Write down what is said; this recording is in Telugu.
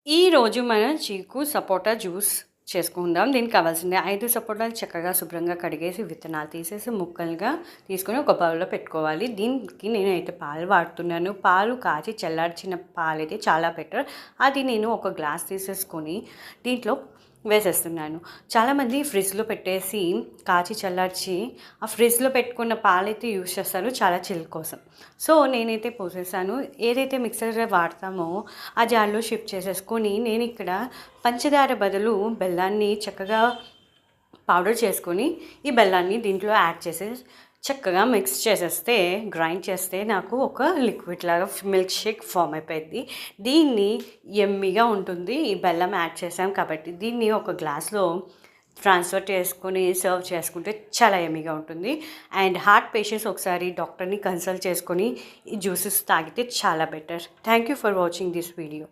ఈరోజు మనం చీకు సపోటా జ్యూస్ చేసుకుందాం. దీనికి కావాల్సింది 5 సపోటాలు చక్కగా శుభ్రంగా కడిగేసి విత్తనాలు తీసేసి ముక్కలుగా తీసుకొని ఒక బౌల్లో పెట్టుకోవాలి. దీనికి నేనైతే పాలు వాడుతున్నాను. పాలు కాచి చల్లార్చిన పాలైతే చాలా బెటర్. అది నేను ఒక గ్లాస్ తీసేసుకొని దీంట్లో వేసేస్తున్నాను. చాలామంది ఫ్రిడ్జ్లో పెట్టేసి కాచి చల్లార్చి ఆ ఫ్రిడ్జ్లో పెట్టుకున్న పాలైతే యూజ్ చేస్తారు చాలా చిల్ కోసం. సో నేనైతే పోసేసాను. ఏదైతే మిక్సర్ వాడతామో ఆ జార్లో షిఫ్ట్ చేసేసుకొని నేను ఇక్కడ పంచదార బదులు బెల్లాన్ని చక్కగా పౌడర్ చేసుకొని ఈ బెల్లాన్ని దీంట్లో యాడ్ చేసి చక్కగా మిక్స్ చేసేస్తే గ్రైండ్ చేస్తే నాకు ఒక లిక్విడ్ లాగా మిల్క్ షేక్ ఫామ్ అయిపోయింది. దీన్ని యమ్మీగా ఉంటుంది. ఈ బెల్లం యాడ్ చేసాం కాబట్టి దీన్ని ఒక గ్లాస్లో ట్రాన్స్ఫర్ చేసుకొని సర్వ్ చేసుకుంటే చాలా యమ్మీగా ఉంటుంది. అండ్ హార్ట్ పేషెంట్స్ ఒకసారి డాక్టర్ని కన్సల్ట్ చేసుకొని ఈ జ్యూసెస్ తాగితే చాలా better. Thank you for watching this video.